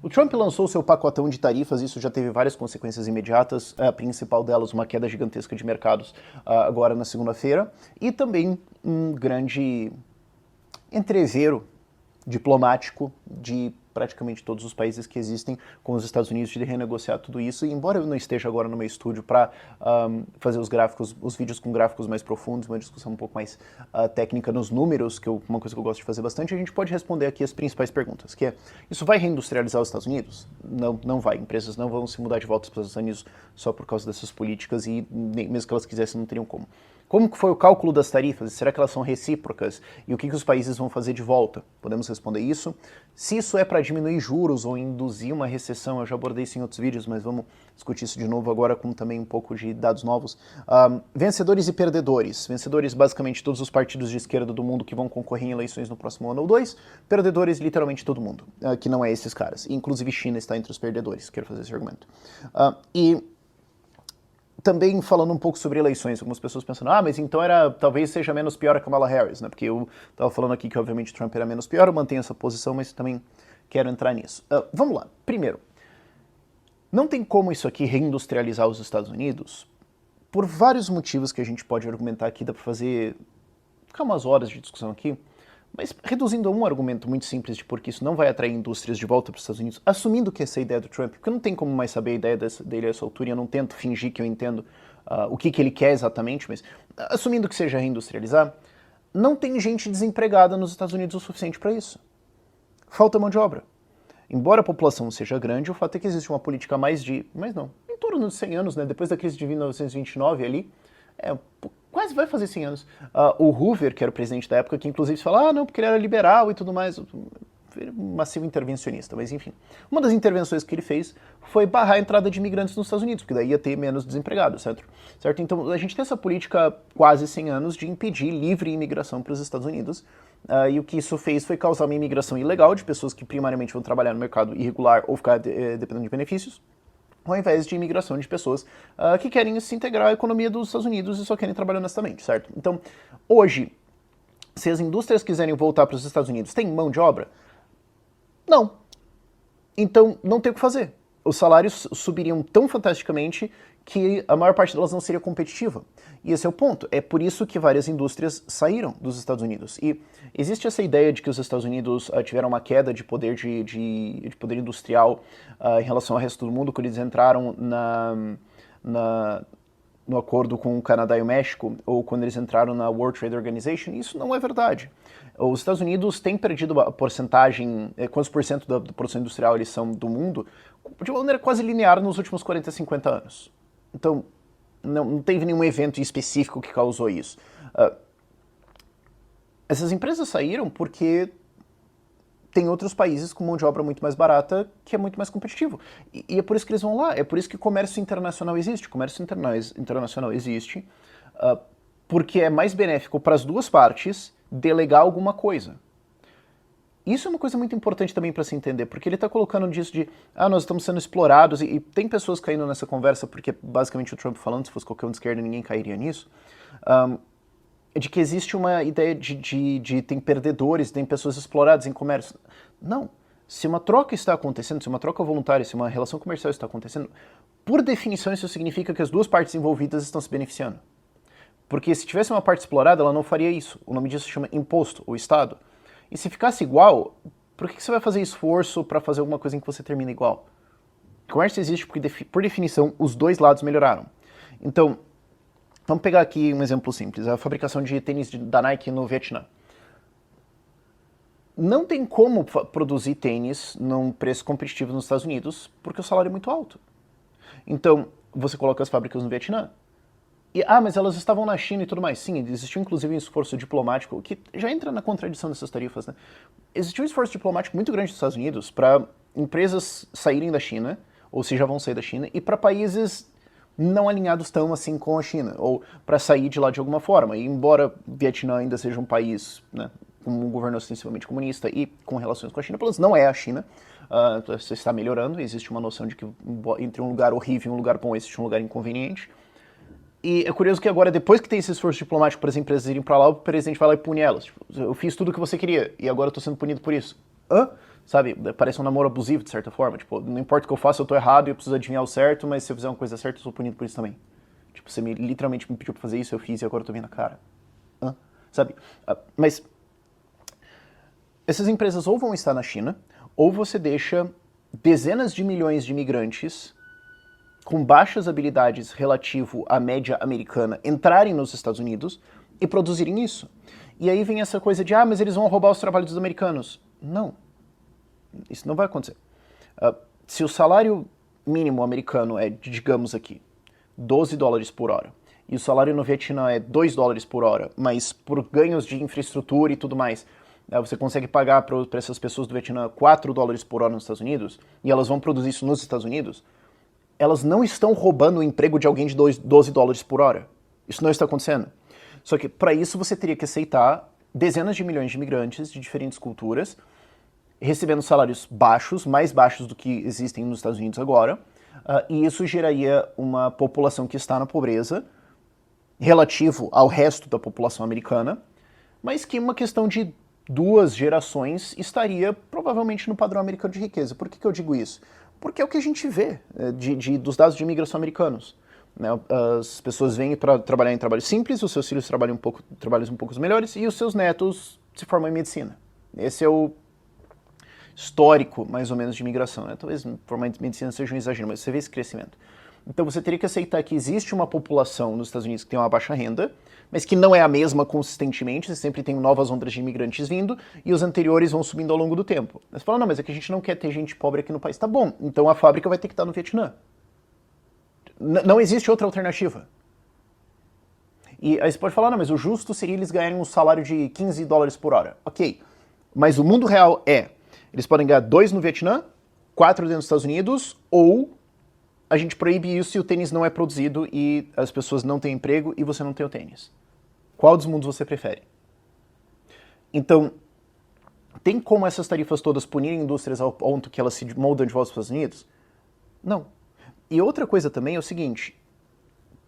O Trump lançou seu pacotão de tarifas, isso já teve várias consequências imediatas, a principal delas uma queda gigantesca de mercados agora na segunda-feira, e também um grande entrevero diplomático de praticamente todos os países que existem com os Estados Unidos de renegociar tudo isso. E embora eu não esteja agora no meu estúdio para fazer os gráficos, os vídeos com gráficos mais profundos, uma discussão um pouco mais técnica nos números, que uma coisa que eu gosto de fazer bastante, a gente pode responder aqui as principais perguntas, que é, isso vai reindustrializar os Estados Unidos? Não, não vai. Empresas não vão se mudar de volta para os Estados Unidos só por causa dessas políticas e mesmo que elas quisessem não teriam como. Como que foi o cálculo das tarifas? Será que elas são recíprocas? E o que os países vão fazer de volta? Podemos responder isso. Se isso é para diminuir juros ou induzir uma recessão, eu já abordei isso em outros vídeos, mas vamos discutir isso de novo agora com também um pouco de dados novos. Vencedores e perdedores. Vencedores, basicamente, todos os partidos de esquerda do mundo que vão concorrer em eleições no próximo ano ou dois. Perdedores, literalmente todo mundo, que não é esses caras. Inclusive China está entre os perdedores, quero fazer esse argumento. Também falando um pouco sobre eleições, algumas pessoas pensando, mas então talvez seja menos pior a Kamala Harris, né? Porque eu estava falando aqui que obviamente Trump era menos pior, eu mantenho essa posição, mas também quero entrar nisso. Vamos lá. Primeiro, não tem como isso aqui reindustrializar os Estados Unidos por vários motivos que a gente pode argumentar aqui, dá para ficar umas horas de discussão aqui, mas reduzindo a um argumento muito simples de por que isso não vai atrair indústrias de volta para os Estados Unidos, assumindo que essa é a ideia do Trump, porque não tem como mais saber a ideia dele a essa altura, e eu não tento fingir que eu entendo o que ele quer exatamente, mas assumindo que seja reindustrializar, não tem gente desempregada nos Estados Unidos o suficiente para isso. Falta mão de obra. Embora a população seja grande, o fato é que existe uma política mas não, em torno de 100 anos, né, depois da crise de 1929 ali, quase vai fazer 100 anos. O Hoover, que era o presidente da época, que inclusive fala, não, porque ele era liberal e tudo mais, massivo intervencionista, mas enfim. Uma das intervenções que ele fez foi barrar a entrada de imigrantes nos Estados Unidos, porque daí ia ter menos desempregados, certo? Então a gente tem essa política quase 100 anos de impedir livre imigração para os Estados Unidos, e o que isso fez foi causar uma imigração ilegal de pessoas que primariamente vão trabalhar no mercado irregular ou ficar dependendo de benefícios, ao invés de imigração de pessoas que querem se integrar à economia dos Estados Unidos e só querem trabalhar honestamente, certo? Então, hoje, se as indústrias quiserem voltar para os Estados Unidos, tem mão de obra? Não. Então, não tem o que fazer. Os salários subiriam tão fantasticamente que a maior parte delas não seria competitiva. E esse é o ponto. É por isso que várias indústrias saíram dos Estados Unidos. E existe essa ideia de que os Estados Unidos tiveram uma queda de poder de poder industrial em relação ao resto do mundo quando eles entraram no acordo com o Canadá e o México, ou quando eles entraram na World Trade Organization. Isso não é verdade. Os Estados Unidos têm perdido a porcentagem, quantos por cento da produção industrial eles são do mundo, de uma maneira quase linear nos últimos 40, 50 anos. Então, não teve nenhum evento específico que causou isso. Essas empresas saíram porque tem outros países com mão de obra muito mais barata que é muito mais competitivo. E é por isso que eles vão lá, é por isso que o comércio internacional existe. O comércio internacional existe porque é mais benéfico para as duas partes delegar alguma coisa. Isso é uma coisa muito importante também para se entender, porque ele está colocando disso de, nós estamos sendo explorados, e tem pessoas caindo nessa conversa, porque basicamente o Trump falando, se fosse qualquer um de esquerda, ninguém cairia nisso, de que existe uma ideia de tem perdedores, tem pessoas exploradas em comércio. Não. Se uma troca está acontecendo, se uma troca voluntária, se uma relação comercial está acontecendo, por definição isso significa que as duas partes envolvidas estão se beneficiando. Porque se tivesse uma parte explorada, ela não faria isso. O nome disso se chama imposto, ou Estado. E se ficasse igual, por que você vai fazer esforço para fazer alguma coisa em que você termina igual? O comércio existe porque, por definição, os dois lados melhoraram. Então, vamos pegar aqui um exemplo simples. A fabricação de tênis da Nike no Vietnã. Não tem como produzir tênis num preço competitivo nos Estados Unidos porque o salário é muito alto. Então, você coloca as fábricas no Vietnã. Mas elas estavam na China e tudo mais. Sim, existiu inclusive um esforço diplomático, que já entra na contradição dessas tarifas, né? Existiu um esforço diplomático muito grande nos Estados Unidos para empresas saírem da China, ou se já vão sair da China, e para países não alinhados tão assim com a China, ou para sair de lá de alguma forma. E embora o Vietnã ainda seja um país, né, com um governo ostensivamente comunista e com relações com a China, pelo menos não é a China, isso está melhorando, existe uma noção de que entre um lugar horrível e um lugar bom existe um lugar inconveniente. E é curioso que agora, depois que tem esse esforço diplomático para as empresas irem para lá, o presidente vai lá e pune elas. Tipo, eu fiz tudo o que você queria e agora eu estou sendo punido por isso. Sabe? Parece um namoro abusivo, de certa forma. Tipo, não importa o que eu faça, eu tô errado e eu preciso adivinhar o certo, mas se eu fizer uma coisa certa, eu sou punido por isso também. Tipo, você literalmente me pediu pra fazer isso, eu fiz e agora eu tô vendo a cara. Hã? Sabe? Mas essas empresas ou vão estar na China, ou você deixa dezenas de milhões de imigrantes com baixas habilidades relativo à média americana entrarem nos Estados Unidos e produzirem isso. E aí vem essa coisa de, mas eles vão roubar os trabalhos dos americanos. Não. Isso não vai acontecer. Se o salário mínimo americano é, digamos aqui, $12 por hora, e o salário no Vietnã é $2 por hora, mas por ganhos de infraestrutura e tudo mais, você consegue pagar para essas pessoas do Vietnã $4 por hora nos Estados Unidos, e elas vão produzir isso nos Estados Unidos, elas não estão roubando o emprego de alguém de $12 por hora. Isso não está acontecendo. Só que para isso você teria que aceitar dezenas de milhões de imigrantes de diferentes culturas, recebendo salários baixos, mais baixos do que existem nos Estados Unidos agora, e isso geraria uma população que está na pobreza, relativo ao resto da população americana, mas que uma questão de 2 gerações estaria provavelmente no padrão americano de riqueza. Por que eu digo isso? Porque é o que a gente vê dos dados de imigração americanos. Né? As pessoas vêm para trabalhar em trabalhos simples, os seus filhos trabalham trabalhos um pouco melhores, e os seus netos se formam em medicina. Esse é o histórico, mais ou menos, de imigração. Né? Talvez formar em medicina seja um exagero, mas você vê esse crescimento. Então você teria que aceitar que existe uma população nos Estados Unidos que tem uma baixa renda, mas que não é a mesma consistentemente, você sempre tem novas ondas de imigrantes vindo, e os anteriores vão subindo ao longo do tempo. Mas você fala, não, mas é que a gente não quer ter gente pobre aqui no país. Tá bom, então a fábrica vai ter que estar no Vietnã. Não existe outra alternativa. E aí você pode falar, não, mas o justo seria eles ganharem um salário de $15 por hora. Ok, mas o mundo real é, eles podem ganhar 2 no Vietnã, 4 dentro dos Estados Unidos, ou a gente proíbe isso e o tênis não é produzido e as pessoas não têm emprego e você não tem o tênis. Qual dos mundos você prefere? Então, tem como essas tarifas todas punirem indústrias ao ponto que elas se moldam de volta para os Estados Unidos? Não. E outra coisa também é o seguinte,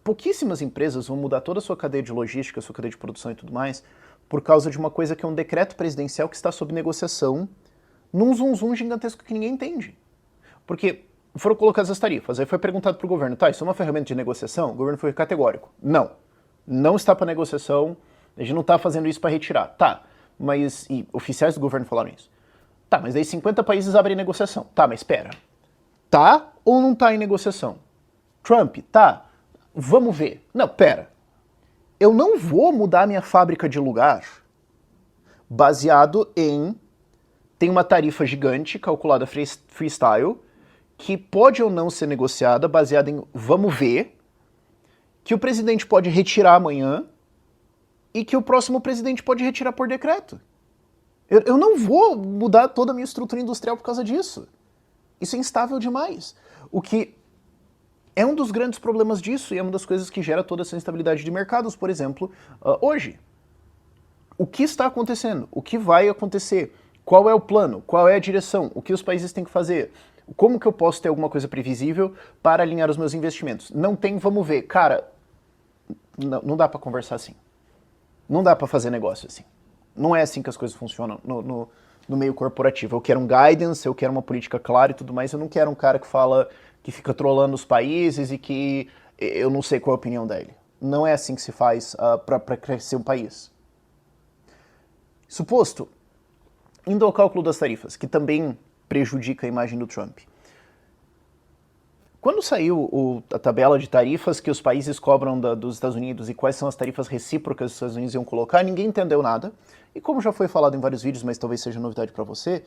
pouquíssimas empresas vão mudar toda a sua cadeia de logística, sua cadeia de produção e tudo mais, por causa de uma coisa que é um decreto presidencial que está sob negociação num zum gigantesco que ninguém entende. Porque foram colocadas as tarifas, aí foi perguntado para o governo, tá, isso é uma ferramenta de negociação? O governo foi categórico, não está para negociação, a gente não está fazendo isso para retirar. Tá, mas, e oficiais do governo falaram isso. Tá, mas aí 50 países abrem negociação. Tá, mas espera, tá ou não tá em negociação? Trump, tá, vamos ver. Não, pera, eu não vou mudar minha fábrica de lugar baseado em, tem uma tarifa gigante calculada freestyle, que pode ou não ser negociada, baseada em vamos ver, que o presidente pode retirar amanhã e que o próximo presidente pode retirar por decreto. Eu não vou mudar toda a minha estrutura industrial por causa disso. Isso é instável demais. O que é um dos grandes problemas disso e é uma das coisas que gera toda essa instabilidade de mercados, por exemplo, hoje. O que está acontecendo? O que vai acontecer? Qual é o plano? Qual é a direção? O que os países têm que fazer? Como que eu posso ter alguma coisa previsível para alinhar os meus investimentos? Não tem, vamos ver. Cara, não dá para conversar assim. Não dá para fazer negócio assim. Não é assim que as coisas funcionam no meio corporativo. Eu quero um guidance, eu quero uma política clara e tudo mais. Eu não quero um cara que fala, que fica trolando os países e que eu não sei qual é a opinião dele. Não é assim que se faz para crescer um país. Suposto, indo ao cálculo das tarifas, que também prejudica a imagem do Trump. Quando saiu a tabela de tarifas que os países cobram dos Estados Unidos e quais são as tarifas recíprocas que os Estados Unidos iam colocar, ninguém entendeu nada. E como já foi falado em vários vídeos, mas talvez seja novidade para você,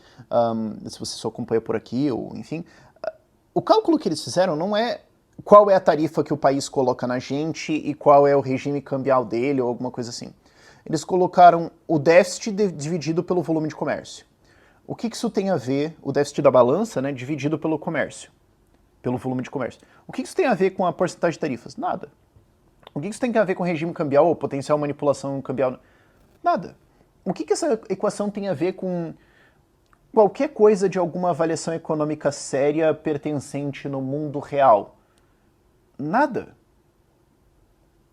se você só acompanha por aqui, ou enfim, o cálculo que eles fizeram não é qual é a tarifa que o país coloca na gente e qual é o regime cambial dele ou alguma coisa assim. Eles colocaram o déficit dividido pelo volume de comércio. O que isso tem a ver, o déficit da balança, né, dividido pelo comércio, pelo volume de comércio. O que isso tem a ver com a porcentagem de tarifas? Nada. O que isso tem a ver com regime cambial ou potencial manipulação cambial? Nada. O que essa equação tem a ver com qualquer coisa de alguma avaliação econômica séria pertencente no mundo real? Nada.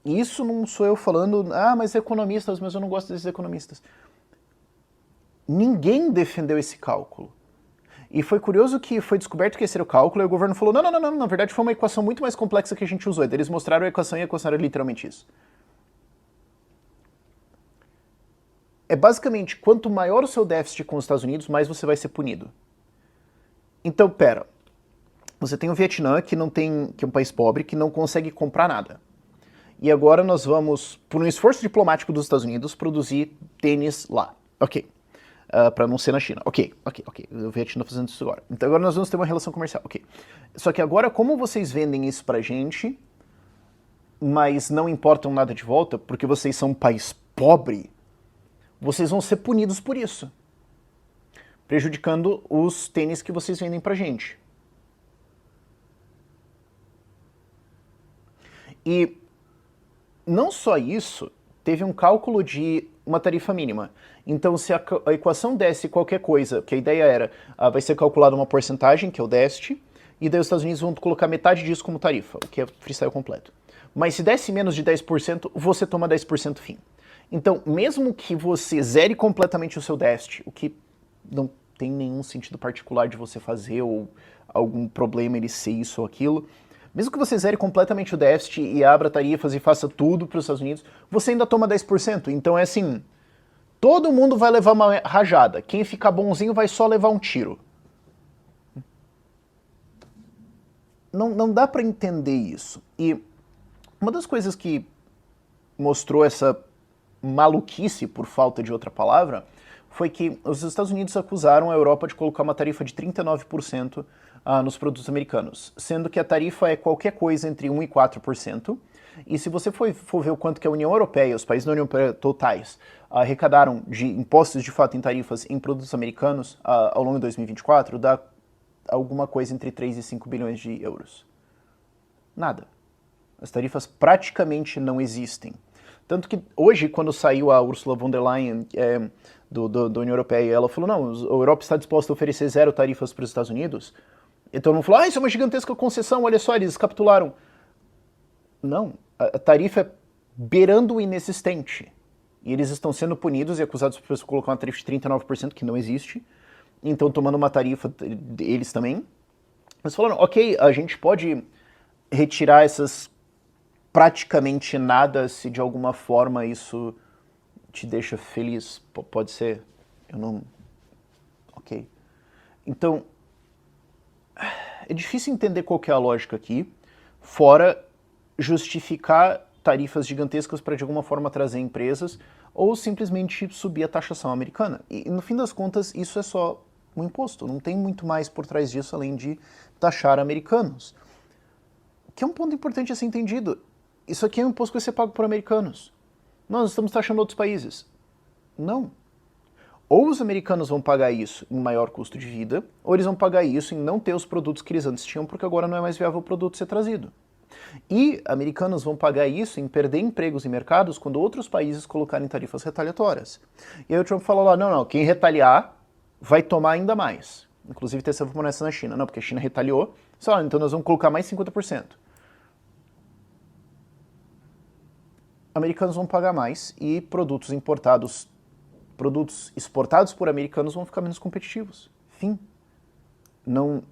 Isso não sou eu falando, mas economistas, mas eu não gosto desses economistas. Ninguém defendeu esse cálculo. E foi curioso que foi descoberto que esse era o cálculo, e o governo falou, não, na verdade foi uma equação muito mais complexa que a gente usou. E daí eles mostraram a equação e a equação era literalmente isso. É basicamente, quanto maior o seu déficit com os Estados Unidos, mais você vai ser punido. Então, pera, você tem o Vietnã, que é um país pobre, que não consegue comprar nada. E agora nós vamos, por um esforço diplomático dos Estados Unidos, produzir tênis lá. Ok. Para não ser na China. Ok. O Vietnã fazendo isso agora. Então agora nós vamos ter uma relação comercial. Ok. Só que agora, como vocês vendem isso pra gente, mas não importam nada de volta, porque vocês são um país pobre, vocês vão ser punidos por isso. Prejudicando os tênis que vocês vendem pra gente. E não só isso, teve um cálculo de uma tarifa mínima. Então, se a equação desse qualquer coisa, que a ideia era, vai ser calculada uma porcentagem, que é o déficit, e daí os Estados Unidos vão colocar metade disso como tarifa, o que é freestyle completo. Mas se desse menos de 10%, você toma 10% fim. Então, mesmo que você zere completamente o seu déficit, o que não tem nenhum sentido particular de você fazer, ou algum problema ele ser isso ou aquilo, mesmo que você zere completamente o déficit e abra tarifas e faça tudo para os Estados Unidos, você ainda toma 10%. Então é assim, todo mundo vai levar uma rajada. Quem ficar bonzinho vai só levar um tiro. Não dá para entender isso. E uma das coisas que mostrou essa maluquice, por falta de outra palavra, foi que os Estados Unidos acusaram a Europa de colocar uma tarifa de 39% nos produtos americanos, sendo que a tarifa é qualquer coisa entre 1% e 4%, e se você for ver o quanto que a União Europeia, os países da União Europeia totais, arrecadaram de impostos de fato em tarifas em produtos americanos ao longo de 2024, dá alguma coisa entre 3 e 5 bilhões de euros. Nada. As tarifas praticamente não existem. Tanto que hoje, quando saiu a Ursula von der Leyen da União Europeia, ela falou, não, a Europa está disposta a oferecer 0 tarifas para os Estados Unidos. Então não falou, isso é uma gigantesca concessão, olha só, eles capitularam. Não, a tarifa é beirando o inexistente. E eles estão sendo punidos e acusados por colocar uma tarifa de 39%, que não existe. Então tomando uma tarifa deles também. Mas falaram, ok, a gente pode retirar essas praticamente nada se de alguma forma isso te deixa feliz. Pode ser, eu não... Ok. Então, é difícil entender qual que é a lógica aqui, fora justificar tarifas gigantescas para de alguma forma trazer empresas ou simplesmente subir a taxação americana. E no fim das contas, isso é só um imposto, não tem muito mais por trás disso além de taxar americanos. Que é um ponto importante a ser entendido. Isso aqui é um imposto que vai ser pago por americanos. Nós estamos taxando outros países. Não. Ou os americanos vão pagar isso em maior custo de vida, ou eles vão pagar isso em não ter os produtos que eles antes tinham, porque agora não é mais viável o produto ser trazido. E americanos vão pagar isso em perder empregos e mercados quando outros países colocarem tarifas retaliatórias. E aí o Trump falou lá, não, quem retaliar vai tomar ainda mais. Inclusive teve essa promessa na China, não, porque a China retaliou, só, então nós vamos colocar mais 50%. Americanos vão pagar mais e produtos exportados por americanos vão ficar menos competitivos. Fim. Não,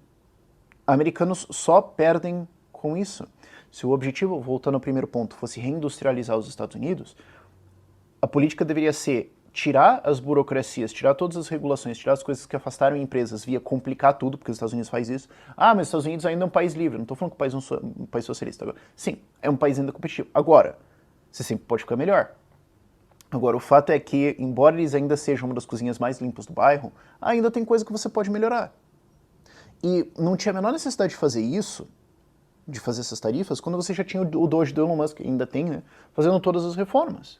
americanos só perdem com isso. Se o objetivo, voltando ao primeiro ponto, fosse reindustrializar os Estados Unidos, a política deveria ser tirar as burocracias, tirar todas as regulações, tirar as coisas que afastaram empresas via complicar tudo, porque os Estados Unidos faz isso. Mas os Estados Unidos ainda é um país livre, não estou falando que o país é um país socialista agora. Sim, é um país ainda competitivo. Agora, você sempre pode ficar melhor. Agora, o fato é que, embora eles ainda sejam uma das cozinhas mais limpas do bairro, ainda tem coisa que você pode melhorar. E não tinha a menor necessidade de fazer isso, de fazer essas tarifas, quando você já tinha o Doge do Elon Musk, ainda tem, né, fazendo todas as reformas.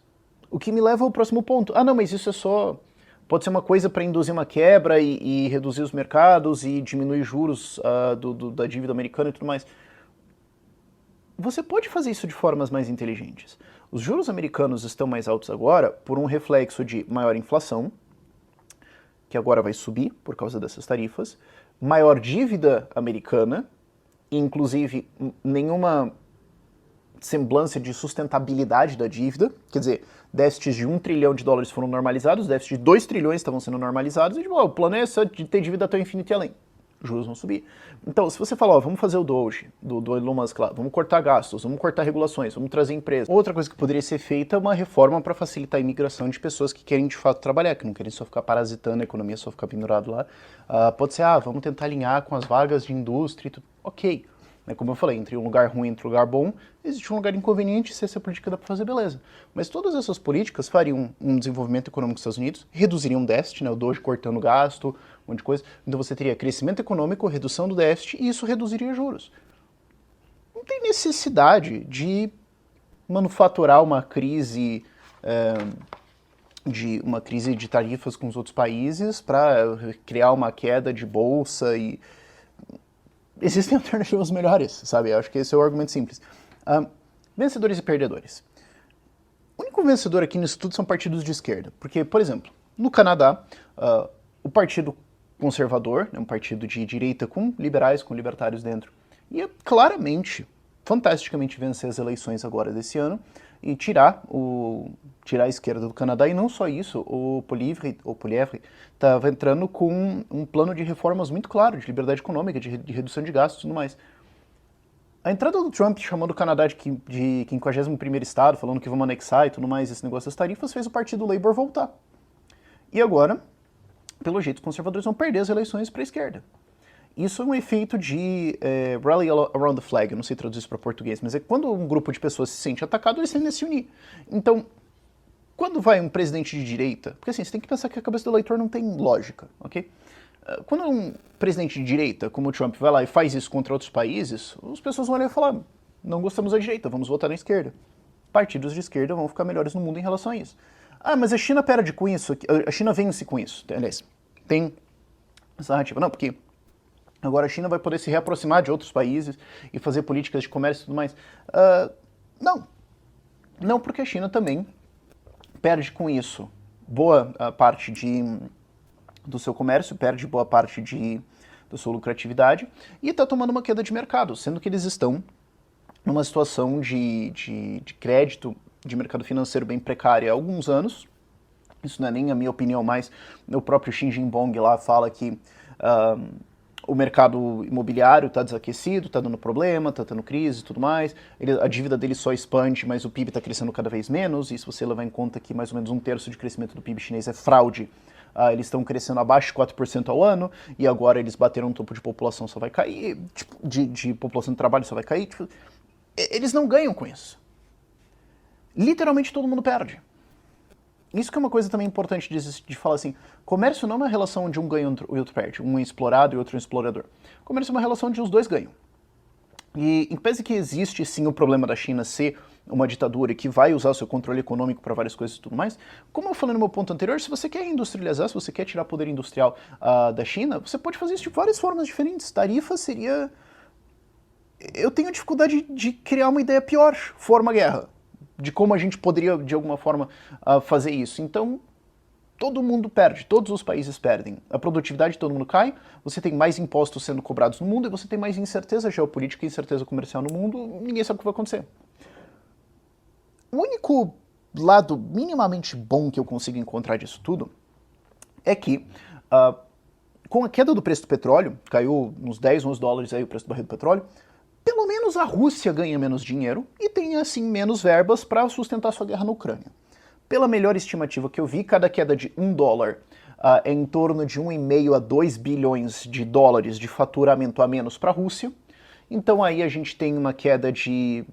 O que me leva ao próximo ponto. Não, mas isso é só... Pode ser uma coisa para induzir uma quebra e reduzir os mercados e diminuir juros da dívida americana e tudo mais. Você pode fazer isso de formas mais inteligentes. Os juros americanos estão mais altos agora por um reflexo de maior inflação, que agora vai subir por causa dessas tarifas, maior dívida americana, inclusive nenhuma semblância de sustentabilidade da dívida, quer dizer, déficits de $1 trilhão foram normalizados, déficits de 2 trilhões estavam sendo normalizados, e o plano é só de ter dívida até o infinito e além. juros vão subir. Então, se você falar, ó, vamos fazer o Doge, do Elon Musk lá, vamos cortar gastos, vamos cortar regulações, vamos trazer empresas. Outra coisa que poderia ser feita é uma reforma para facilitar a imigração de pessoas que querem de fato trabalhar, que não querem só ficar parasitando a economia, só ficar pendurado lá. Pode ser, vamos tentar alinhar com as vagas de indústria e tudo. Ok. Como eu falei, entre um lugar ruim e um lugar bom, existe um lugar inconveniente, se essa política dá para fazer, beleza. Mas todas essas políticas fariam um desenvolvimento econômico dos Estados Unidos, reduziriam o déficit, o Doge cortando gasto, um monte de coisa. Então você teria crescimento econômico, redução do déficit, e isso reduziria juros. Não tem necessidade de manufaturar uma crise de tarifas com os outros países para criar uma queda de bolsa e... Existem alternativas melhores, sabe? Eu acho que esse é o argumento simples. Vencedores e perdedores. O único vencedor aqui nisso tudo são partidos de esquerda. Porque, por exemplo, no Canadá, o Partido Conservador, um partido de direita com liberais, com libertários dentro, ia claramente, fantasticamente vencer as eleições agora desse ano e tirar a esquerda do Canadá. E não só isso, o Poilievre estava entrando com um plano de reformas muito claro, de liberdade econômica, de redução de gastos e tudo mais. A entrada do Trump chamando o Canadá de 51º estado, falando que vamos anexar e tudo mais, esse negócio das tarifas, fez o partido Labour voltar. E agora, pelo jeito, os conservadores vão perder as eleições para a esquerda. Isso é um efeito de rally around the flag, eu não sei traduzir isso para português, mas é quando um grupo de pessoas se sente atacado, eles tendem a se unir. Então, quando vai um presidente de direita, porque assim, você tem que pensar que a cabeça do eleitor não tem lógica, ok? Quando um presidente de direita, como o Trump, vai lá e faz isso contra outros países, as pessoas vão olhar e falar, não gostamos da direita, vamos votar na esquerda. Partidos de esquerda vão ficar melhores no mundo em relação a isso. Mas a China perde com isso, a China vence com isso, aliás, tem essa narrativa. Não, porque agora a China vai poder se reaproximar de outros países e fazer políticas de comércio e tudo mais. Não, porque a China também perde com isso boa parte do seu comércio, perde boa parte da sua lucratividade e está tomando uma queda de mercado, sendo que eles estão numa situação de crédito, de mercado financeiro bem precária há alguns anos. Isso não é nem a minha opinião, mas o próprio Xi Jinping lá fala que o mercado imobiliário está desaquecido, está dando problema, está tendo crise e tudo mais. A dívida dele só expande, mas o PIB está crescendo cada vez menos. E se você levar em conta que mais ou menos 1/3 de crescimento do PIB chinês é fraude, eles estão crescendo abaixo de 4% ao ano, e agora eles bateram um topo de população, só vai cair, de população de trabalho só vai cair. Eles não ganham com isso. Literalmente todo mundo perde. Isso que é uma coisa também importante de falar assim, comércio não é uma relação onde um ganha e outro perde, um é explorado e outro é um explorador. Comércio é uma relação onde os dois ganham. E em vez de que existe sim o problema da China ser uma ditadura que vai usar o seu controle econômico para várias coisas e tudo mais, como eu falei no meu ponto anterior, se você quer industrializar, se você quer tirar poder industrial da China, você pode fazer isso de várias formas diferentes. Tarifa seria... Eu tenho dificuldade de criar uma ideia pior, forma guerra, de como a gente poderia, de alguma forma, fazer isso. Então, todo mundo perde, todos os países perdem. A produtividade de todo mundo cai, você tem mais impostos sendo cobrados no mundo e você tem mais incerteza geopolítica e incerteza comercial no mundo, ninguém sabe o que vai acontecer. O único lado minimamente bom que eu consigo encontrar disso tudo é que, com a queda do preço do petróleo, caiu uns 10, 11 dólares aí o preço do barril do petróleo, pelo menos a Rússia ganha menos dinheiro e tem, assim, menos verbas para sustentar sua guerra na Ucrânia. Pela melhor estimativa que eu vi, cada queda de $1 é em torno de 1,5 a 2 bilhões de dólares de faturamento a menos para a Rússia. Então aí a gente tem uma queda de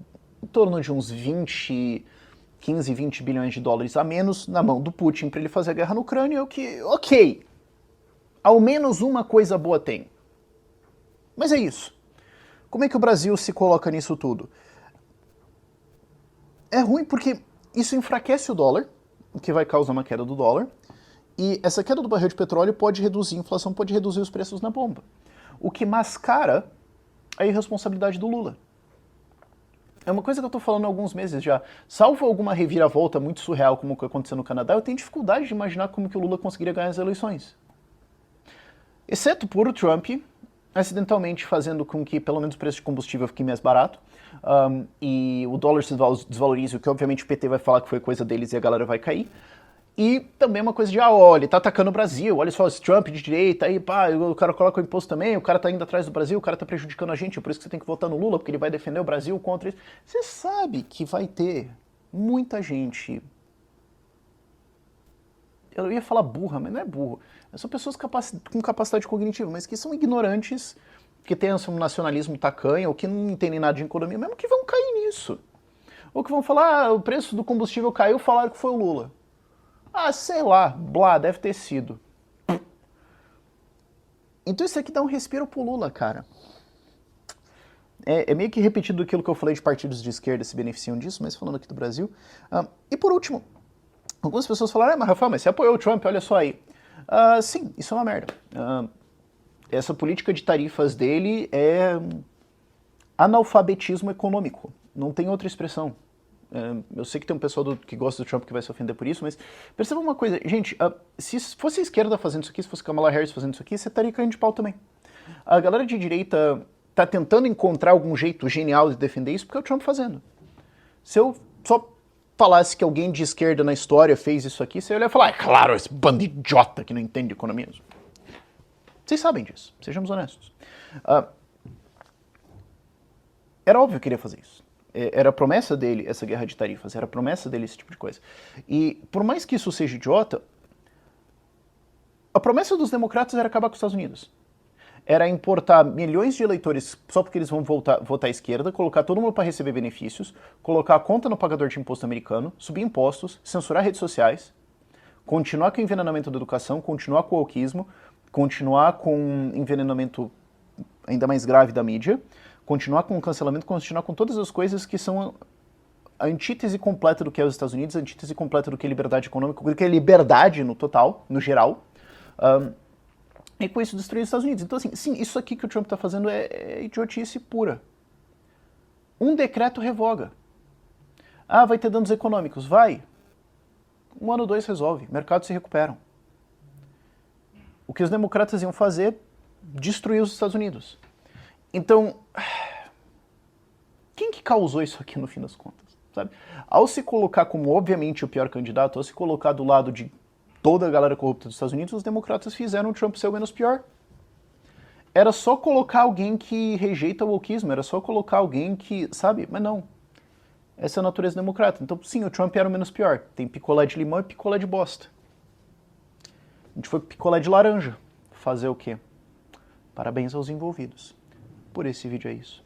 em torno de uns 15, 20 bilhões de dólares a menos na mão do Putin para ele fazer a guerra na Ucrânia, o que, ok, ao menos uma coisa boa tem. Mas é isso. Como é que o Brasil se coloca nisso tudo? É ruim porque isso enfraquece o dólar, o que vai causar uma queda do dólar, e essa queda do barril de petróleo pode reduzir a inflação, pode reduzir os preços na bomba. O que mascara a irresponsabilidade do Lula. É uma coisa que eu tô falando há alguns meses já. Salvo alguma reviravolta muito surreal como o que aconteceu no Canadá, eu tenho dificuldade de imaginar como que o Lula conseguiria ganhar as eleições. Exceto por o Trump acidentalmente fazendo com que pelo menos o preço de combustível fique mais barato e o dólar se desvalorize, o que obviamente o PT vai falar que foi coisa deles e a galera vai cair. E também uma coisa de, olha, ele tá atacando o Brasil, olha só, esse Trump de direita, aí pá, o cara coloca o imposto também, o cara tá indo atrás do Brasil, o cara tá prejudicando a gente, por isso que você tem que votar no Lula, porque ele vai defender o Brasil contra isso. Você sabe que vai ter muita gente, eu ia falar burra, mas não é burro, são pessoas com capacidade cognitiva, mas que são ignorantes, que têm um nacionalismo tacanho, ou que não entendem nada de economia, mesmo que vão cair nisso. Ou que vão falar, o preço do combustível caiu, falaram que foi o Lula. Sei lá, blá, deve ter sido. Então isso aqui dá um respiro pro Lula, cara. É meio que repetido aquilo que eu falei de partidos de esquerda se beneficiam disso, mas falando aqui do Brasil. E por último, algumas pessoas falaram, mas Rafael, mas você apoiou o Trump, olha só aí. Sim, isso é uma merda. Essa política de tarifas dele é analfabetismo econômico. Não tem outra expressão. Eu sei que tem um pessoal que gosta do Trump que vai se ofender por isso, mas perceba uma coisa, gente, se fosse a esquerda fazendo isso aqui, se fosse Kamala Harris fazendo isso aqui, você estaria caindo de pau também. A galera de direita tá tentando encontrar algum jeito genial de defender isso porque é o Trump fazendo. Se eu só falasse que alguém de esquerda na história fez isso aqui, você ia falar, claro, esse bando de idiota que não entende de economia. Vocês sabem disso, sejamos honestos. Era óbvio que ele ia fazer isso. Era a promessa dele essa guerra de tarifas, era a promessa dele esse tipo de coisa. E por mais que isso seja idiota, a promessa dos democratas era acabar com os Estados Unidos. Era importar milhões de eleitores só porque eles vão votar à esquerda, colocar todo mundo para receber benefícios, colocar a conta no pagador de imposto americano, subir impostos, censurar redes sociais, continuar com o envenenamento da educação, continuar com o wokeismo, continuar com o envenenamento ainda mais grave da mídia, continuar com o cancelamento, continuar com todas as coisas que são a antítese completa do que é os Estados Unidos, a antítese completa do que é liberdade econômica, do que é liberdade no total, no geral, e com isso destruir os Estados Unidos. Então, assim, sim, isso aqui que o Trump está fazendo é idiotice pura. Um decreto revoga. Vai ter danos econômicos. Vai. 1 ano, 2 resolve. Mercados se recuperam. O que os democratas iam fazer, destruir os Estados Unidos. Então, quem que causou isso aqui no fim das contas? Sabe? Ao se colocar como, obviamente, o pior candidato, ao se colocar do lado de toda a galera corrupta dos Estados Unidos, os democratas fizeram o Trump ser o menos pior. Era só colocar alguém que rejeita o wokeismo, era só colocar alguém que, sabe? Mas não. Essa é a natureza democrata. Então, sim, o Trump era o menos pior. Tem picolé de limão e picolé de bosta. A gente foi picolé de laranja. Fazer o quê? Parabéns aos envolvidos. Por esse vídeo é isso.